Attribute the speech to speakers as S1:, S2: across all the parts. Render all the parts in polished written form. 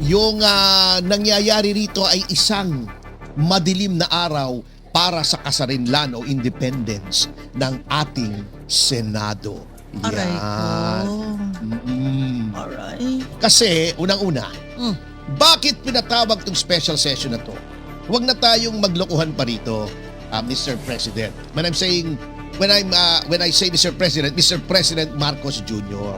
S1: Yung nangyayari rito ay isang madilim na araw para sa kasarinlan o independence ng ating Senado.
S2: Aray ko.
S1: Mm. Kasi, unang-una, bakit pinatawag tong special session na to? Huwag na tayong maglokohan pa rito, Mr. President. When I say Mr. President Marcos Jr.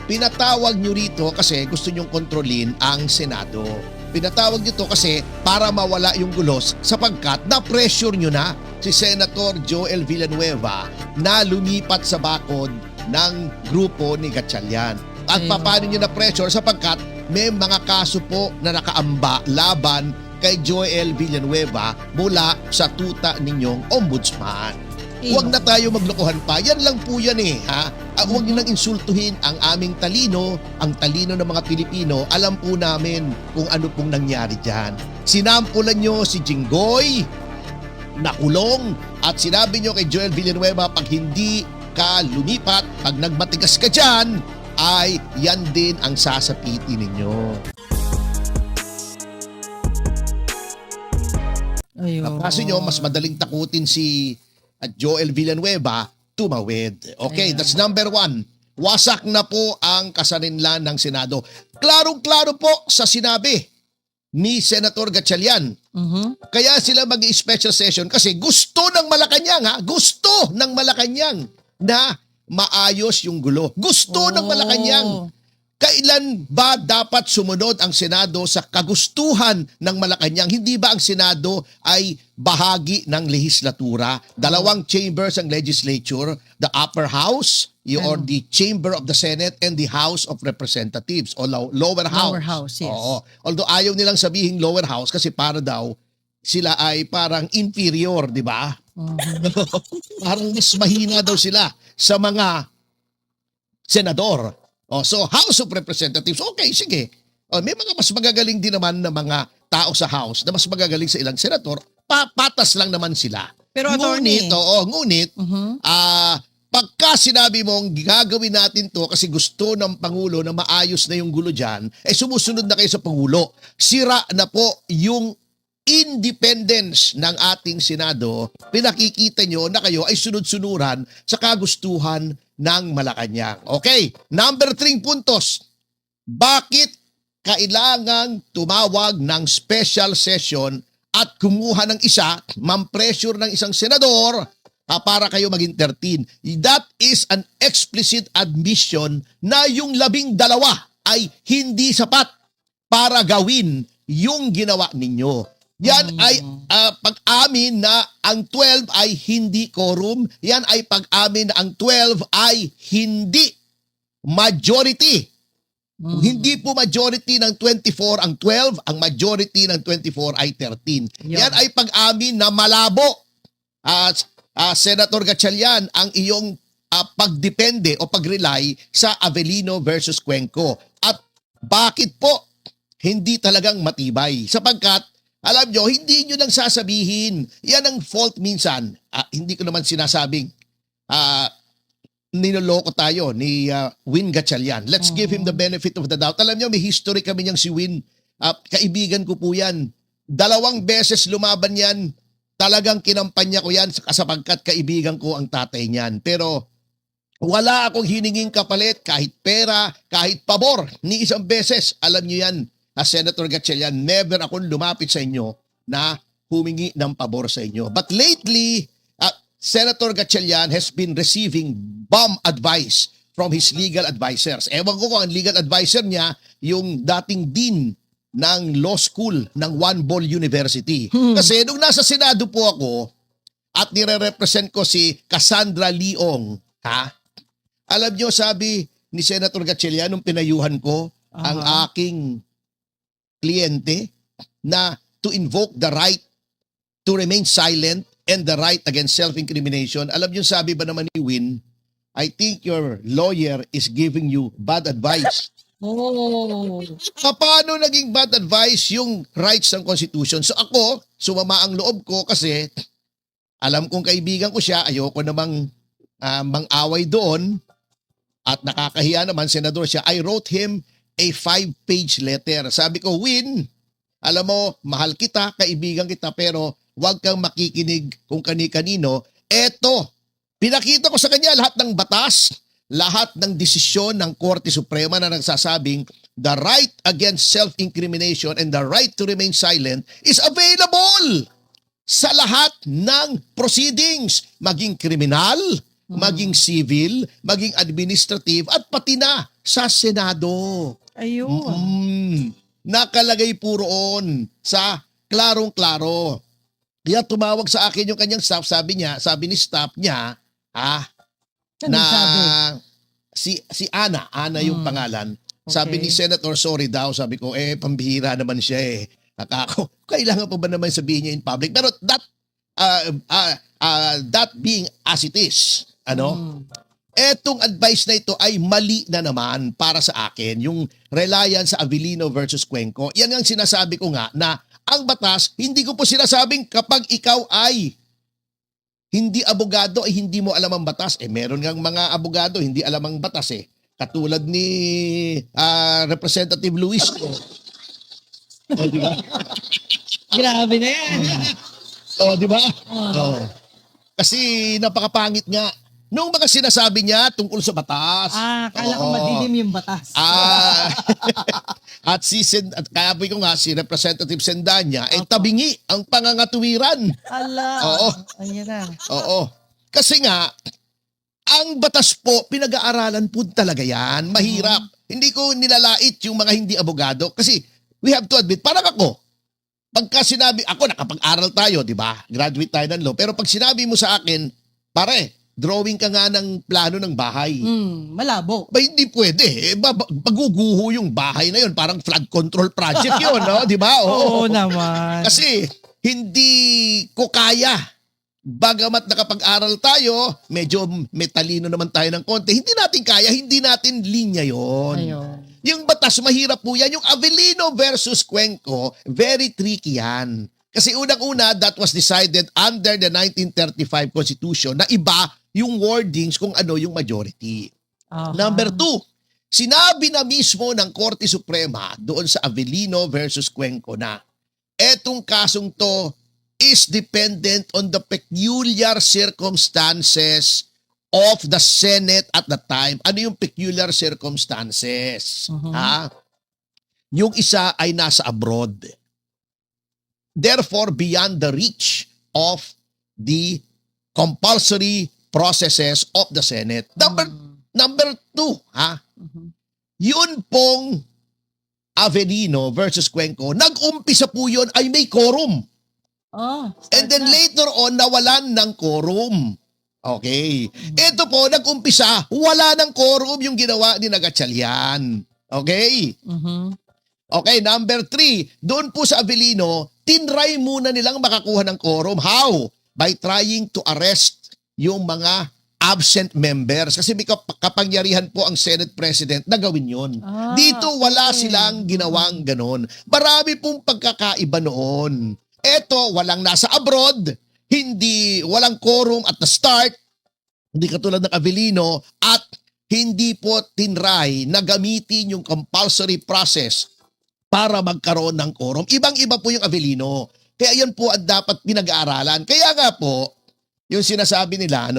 S1: Pinatawag nyo rito kasi gusto nyong kontrolin ang Senado. Pinatawag nyo to kasi para mawala yung gulos sapagkat na-pressure nyo na si Senator Joel Villanueva na lumipat sa bakod ng grupo ni Gatchalian. At paano nyo na-pressure sapagkat may mga kaso po na nakaamba laban kay Joel Villanueva mula sa tuta ninyong ombudsman. Huwag na tayo maglokohan pa. Yan lang po yan ha. Huwag nyo nang insultuhin ang aming talino, ang talino ng mga Pilipino. Alam po namin kung ano pong nangyari dyan. Sinampulan nyo si Jinggoy, nakulong, at sinabi nyo kay Joel Villanueva, pag hindi ka lumipat, pag nagmatigas ka dyan, ay yan din ang sasapitin ninyo. Kasi nyo, mas madaling takutin si Joel Villanueva, tumawid. Okay, that's number one. Wasak na po ang kasarinlan ng Senado. Klarong-klaro po sa sinabi ni Senator Gatchalian. Kaya sila mag-special session kasi gusto ng Malacanang, gusto ng Malacanang na maayos yung gulo. Gusto ng Malacanang. Kailan ba dapat sumunod ang Senado sa kagustuhan ng Malacanang? Hindi ba ang Senado ay bahagi ng lehislatura? Dalawang chambers ang legislature, the upper house or the chamber of the Senate and the House of Representatives o lower house.
S2: Lower house, yes.
S1: Oo. Although ayaw nilang sabihin lower house kasi para daw sila ay parang inferior, di ba? Parang mas mahina daw sila sa mga senador. So House of Representatives, okay, sige. May mga mas magagaling din naman na mga tao sa House na mas magagaling sa ilang senator, patas lang naman sila.
S2: Pero
S1: ngunit, pagka sinabi mong gagawin natin to kasi gusto ng Pangulo na maayos na yung gulo dyan, sumusunod na kayo sa Pangulo. Sira na po yung independence ng ating Senado. Pinakikita nyo na kayo ay sunod-sunuran sa kagustuhan ng Malacanang. Okay, number 3 puntos. Bakit kailangang tumawag ng special session at kumuha ng isa, pressure ng isang senador para kayo mag-entertain? That is an explicit admission na yung 12 ay hindi sapat para gawin yung ginawa ninyo. Yan ay pag-amin na ang 12 ay hindi quorum. Yan ay pag-amin na ang 12 ay hindi majority. Hindi po majority ng 24 ang 12, ang majority ng 24 ay 13. Yan ay pag-amin na malabo. Senator Gatchalian, ang iyong pagdepende o pag-rely sa Avellino versus Cuenco. At bakit po hindi talagang matibay? Sapagkat alam nyo, hindi nyo lang sasabihin. Yan ang fault minsan. Hindi ko naman sinasabing ninoloko tayo ni Win Gatchalian. Let's give him the benefit of the doubt. Alam nyo, may history kami niyang si Win. Kaibigan ko po yan. 2 beses lumaban yan. Talagang kinampanya ko yan sapagkat kaibigan ko ang tatay niyan. Pero wala akong hininging kapalit kahit pera, kahit pabor. Ni isang beses, alam nyo yan. Senator Gatchalian, never akong lumapit sa inyo na humingi ng pabor sa inyo. But lately, Senator Gatchalian has been receiving bomb advice from his legal advisors. Ewan ko kung ang legal advisor niya, yung dating dean ng law school ng One Ball University. Kasi nung nasa Senado po ako at nire-represent ko si Cassandra Leong, alam nyo, sabi ni Senator Gatchalian nung pinayuhan ko ang aking kliyente na to invoke the right to remain silent and the right against self-incrimination. Alam niyo, sabi ba naman ni Win, I think your lawyer is giving you bad advice. Paano naging bad advice yung rights ng Constitution? So ako, sumama ang loob ko kasi alam kong kaibigan ko siya, ayoko namang mang-away doon at nakakahiya naman, senador siya. I wrote him a 5-page letter. Sabi ko, Win, alam mo, mahal kita, kaibigan kita, pero huwag kang makikinig kung kani-kanino. Eto, pinakita ko sa kanya lahat ng batas, lahat ng desisyon ng Korte Suprema na nagsasabing the right against self-incrimination and the right to remain silent is available sa lahat ng proceedings, maging kriminal, maging civil, maging administrative, at pati na sa Senado.
S2: Ayun.
S1: Nakalagay po roon sa klarong-klaro. Kaya tumawag sa akin yung kanyang staff, sabi ni staff niya,
S2: Ano sabi?
S1: si Ana yung pangalan. Sabi ni Senator, sorry daw, sabi ko, pambihira naman siya eh. Ako, kailangan pa ba naman sabihin niya in public? Pero that being as it is, etong advice na ito ay mali na naman para sa akin. Yung reliance sa Avellino versus Cuenco, yan ang sinasabi ko nga na ang batas, hindi ko po sinasabing kapag ikaw ay hindi abogado ay hindi mo alam ang batas. Meron ngang mga abogado hindi alam ang batas eh. Katulad ni Representative Luis. Di ba?
S2: Grabe na yan.
S1: Di ba? Kasi napakapangit nga. Nung mga sinasabi niya tungkol sa batas.
S2: Kala ko madilim yung batas.
S1: At kaya po ko nga, si Representative Sendanya, tabingi ang pangangatuwiran.
S2: Ala.
S1: Oo.
S2: Ayan na.
S1: Oo. Kasi nga, ang batas po, pinag-aaralan po talaga yan. Mahirap. Hindi ko nilalait yung mga hindi abogado. Kasi, we have to admit, parang ako, pagka sinabi, ako nakapag-aral tayo, di ba? Graduate tayo ng law. Pero pag sinabi mo sa akin, pare, drawing ka nga ng plano ng bahay.
S2: Malabo.
S1: Ba, hindi pwede. Maguguho yung bahay na yun. Parang flood control project yun, no? Di ba?
S2: Oo naman.
S1: Kasi, hindi ko kaya. Bagamat nakapag-aral tayo, medyo metalino naman tayo ng konti, hindi natin kaya, hindi natin linya yon.
S2: Ayun.
S1: Yung batas, mahirap po yan. Yung Avellino versus Cuenco, very tricky yan. Kasi unang-una, that was decided under the 1935 Constitution na iba yung wordings kung ano yung majority. Number 2, sinabi na mismo ng Korte Suprema doon sa Avellino versus Cuenco na etong kasong to is dependent on the peculiar circumstances of the Senate at the time. Ano yung peculiar circumstances? Yung isa ay nasa abroad. Therefore, beyond the reach of the compulsory processes of the Senate. Number 2, yun pong Avellino versus Cuenco, nag-umpisa po yun ay may quorum. And then later on, nawalan ng quorum. Okay. Ito po, nag-umpisa, wala ng quorum yung ginawa ni Gatchalian. Okay? Okay, number 3, doon po sa Avellino, tinry muna nilang makakuha ng quorum. How? By trying to arrest yung mga absent members. Kasi may kapangyarihan po ang Senate President na gawin yun. Dito, wala silang ginawang ganon. Marami pong pagkakaiba noon. Eto, walang nasa abroad, walang quorum at the start, hindi katulad ng Avellino, at hindi po tinry na gamitin yung compulsory process para magkaroon ng quorum. Ibang-iba po yung Avellino. Kaya yan po ang dapat pinag-aaralan. Kaya nga po, yung sinasabi nila,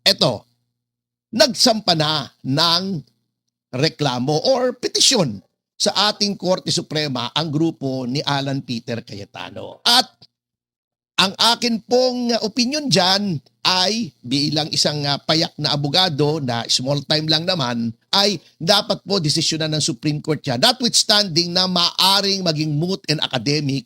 S1: eto, nagsampa na ng reklamo or petisyon sa ating Korte Suprema ang grupo ni Alan Peter Cayetano. At ang akin pong opinion dyan ay bilang isang payak na abogado na small time lang naman ay dapat po desisyonan ng Supreme Court yan. Notwithstanding na maaring maging moot and academic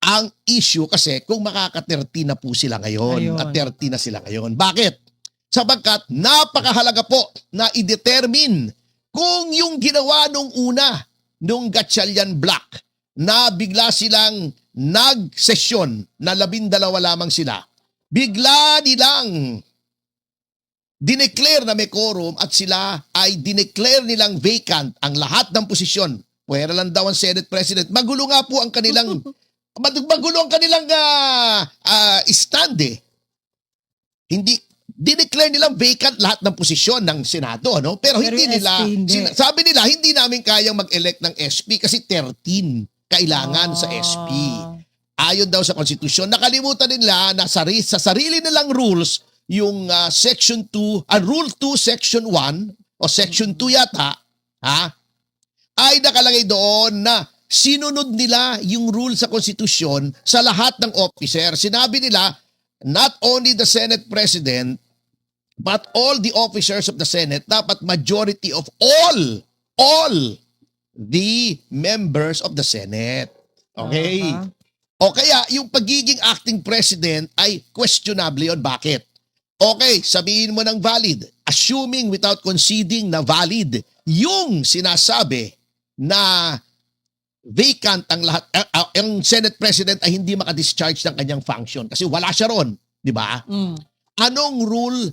S1: ang issue kasi kung makaka-30 na po sila ngayon. At 30 na sila ngayon. Bakit? Sapagkat napakahalaga po na i-determine kung yung ginawa nung una, nung Gatchalian Black, na bigla silang nag-sesyon na 12 lamang sila, bigla nilang dineclare na may quorum at sila ay dineclare nilang vacant ang lahat ng posisyon. Pwera lang daw ang Senate President. Magulo nga po ang kanilang stand eh. Hindi, dineclare nilang vacant lahat ng posisyon ng Senado, no? Pero
S2: Pero
S1: hindi
S2: yung
S1: nila,
S2: SP hindi.
S1: sabi nila, hindi namin kayang mag-elect ng SP kasi 13 kailangan sa SP. Ayon daw sa konstitusyon, nakalimutan nila na sa sarili nilang rules, yung Section 2, Rule 2, Section 1, o Section 2 yata, ay nakalagay doon na sinunod nila yung rule sa konstitusyon sa lahat ng officer. Sinabi nila, not only the Senate President, but all the officers of the Senate, dapat majority of all the members of the Senate. Okay? O kaya, yung pagiging acting president ay questionable yun. Bakit? Okay, sabihin mo ng valid. Assuming without conceding na valid yung sinasabi na vacant ang lahat, ang Senate President ay hindi makadischarge ng kanyang function kasi wala siya ron. Di ba? Anong rule